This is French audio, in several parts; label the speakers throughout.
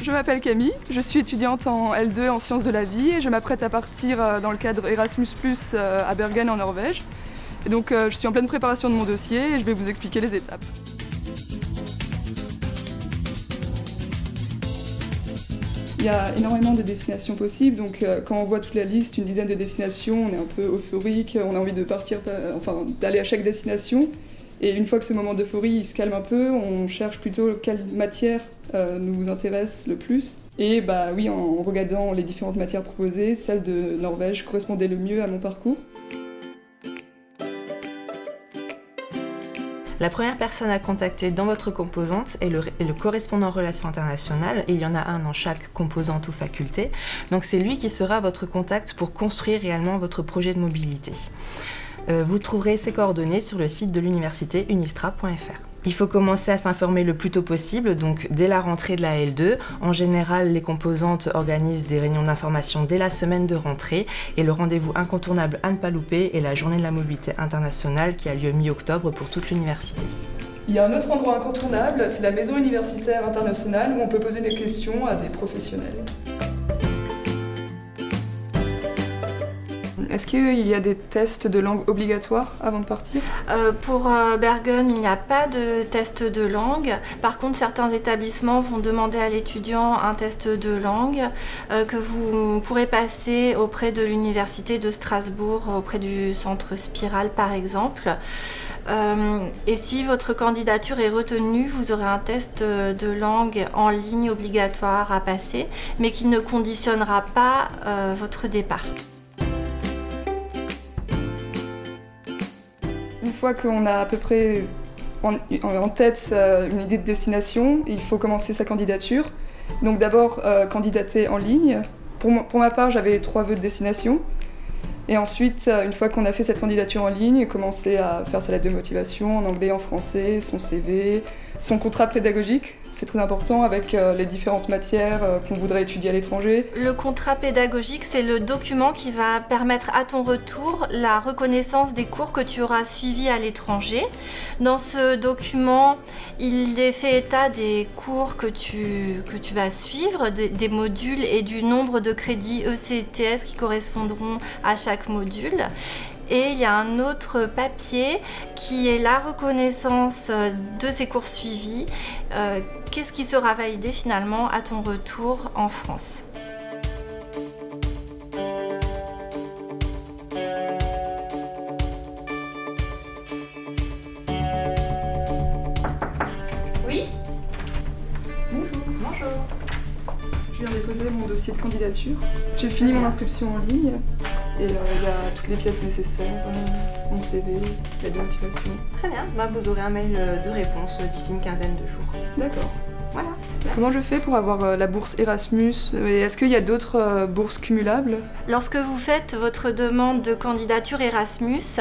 Speaker 1: Je m'appelle Camille, je suis étudiante en L2 en sciences de la vie et je m'apprête à partir dans le cadre Erasmus+ à Bergen en Norvège. Et donc je suis en pleine préparation de mon dossier et je vais vous expliquer les étapes. Il y a énormément de destinations possibles, donc quand on voit toute la liste, une dizaine de destinations, on est un peu euphorique, on a envie de partir, d'aller à chaque destination. Et une fois que ce moment d'euphorie il se calme un peu, on cherche plutôt quelle matière nous intéresse le plus. Et bah oui, en regardant les différentes matières proposées, celle de Norvège correspondait le mieux à mon parcours.
Speaker 2: La première personne à contacter dans votre composante est le correspondant relations internationales, et il y en a un dans chaque composante ou faculté. Donc c'est lui qui sera votre contact pour construire réellement votre projet de mobilité. Vous trouverez ses coordonnées sur le site de l'université unistra.fr. Il faut commencer à s'informer le plus tôt possible, donc dès la rentrée de la L2. En général, les composantes organisent des réunions d'information dès la semaine de rentrée, et le rendez-vous incontournable à ne pas louper est la journée de la mobilité internationale qui a lieu mi-octobre pour toute l'université.
Speaker 1: Il y a un autre endroit incontournable, c'est la maison universitaire internationale où on peut poser des questions à des professionnels. Est-ce qu'il y a des tests de langue obligatoires avant de partir?
Speaker 3: Pour Bergen, il n'y a pas de test de langue. Par contre, certains établissements vont demander à l'étudiant un test de langue que vous pourrez passer auprès de l'université de Strasbourg, auprès du centre Spiral par exemple. Et si votre candidature est retenue, vous aurez un test de langue en ligne obligatoire à passer, mais qui ne conditionnera pas votre départ.
Speaker 1: Une fois qu'on a à peu près en tête une idée de destination, il faut commencer sa candidature. Donc d'abord candidater en ligne. Pour ma part, j'avais 3 vœux de destination. Et ensuite, une fois qu'on a fait cette candidature en ligne, commencer à faire sa lettre de motivation en anglais, en français, son CV, son contrat pédagogique, c'est très important avec les différentes matières qu'on voudrait étudier à l'étranger.
Speaker 3: Le contrat pédagogique, c'est le document qui va permettre à ton retour la reconnaissance des cours que tu auras suivis à l'étranger. Dans ce document, il est fait état des cours que tu vas suivre, des modules et du nombre de crédits ECTS qui correspondront à chaque module. Et il y a un autre papier qui est la reconnaissance de ces cours suivis. Qu'est-ce qui sera validé finalement à ton retour en France? Oui?
Speaker 1: Bonjour.
Speaker 3: Bonjour.
Speaker 1: Je viens déposer mon dossier de candidature. J'ai fini mon inscription en ligne et il y a toutes les pièces nécessaires, mon CV, la motivation.
Speaker 2: Très bien, vous aurez un mail de réponse d'ici une quinzaine de jours.
Speaker 1: D'accord.
Speaker 2: Voilà.
Speaker 1: Comment je fais pour avoir la bourse Erasmus? Et est-ce qu'il y a d'autres bourses cumulables?
Speaker 3: Lorsque vous faites votre demande de candidature Erasmus,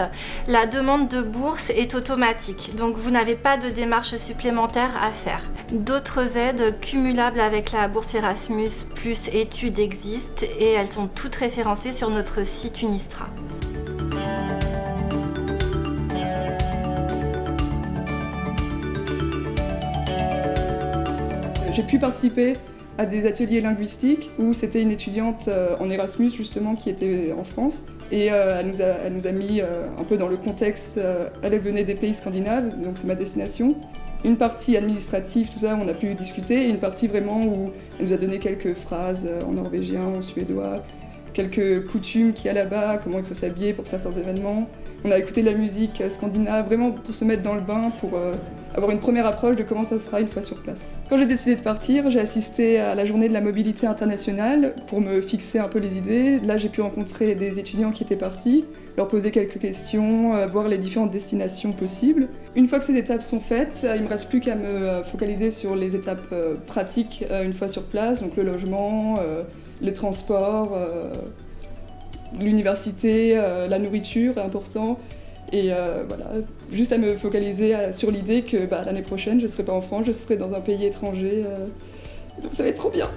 Speaker 3: la demande de bourse est automatique, donc vous n'avez pas de démarche supplémentaire à faire. D'autres aides cumulables avec la bourse Erasmus plus études existent et elles sont toutes référencées sur notre site Unistra.
Speaker 1: J'ai pu participer à des ateliers linguistiques où c'était une étudiante en Erasmus justement qui était en France et elle nous a mis un peu dans le contexte. Elle venait des pays scandinaves, donc c'est ma destination. Une partie administrative, tout ça, on a pu discuter, et une partie vraiment où elle nous a donné quelques phrases en norvégien, en suédois, quelques coutumes qu'il y a là-bas, comment il faut s'habiller pour certains événements. On a écouté de la musique scandinave, vraiment pour se mettre dans le bain, pour avoir une première approche de comment ça sera une fois sur place. Quand j'ai décidé de partir, j'ai assisté à la journée de la mobilité internationale pour me fixer un peu les idées. Là, j'ai pu rencontrer des étudiants qui étaient partis, leur poser quelques questions, voir les différentes destinations possibles. Une fois que ces étapes sont faites, il ne me reste plus qu'à me focaliser sur les étapes pratiques une fois sur place, donc le logement, les transports, l'université, la nourriture est important. Et voilà, juste à me focaliser sur l'idée que l'année prochaine, je ne serai pas en France, je serai dans un pays étranger. Donc ça va être trop bien.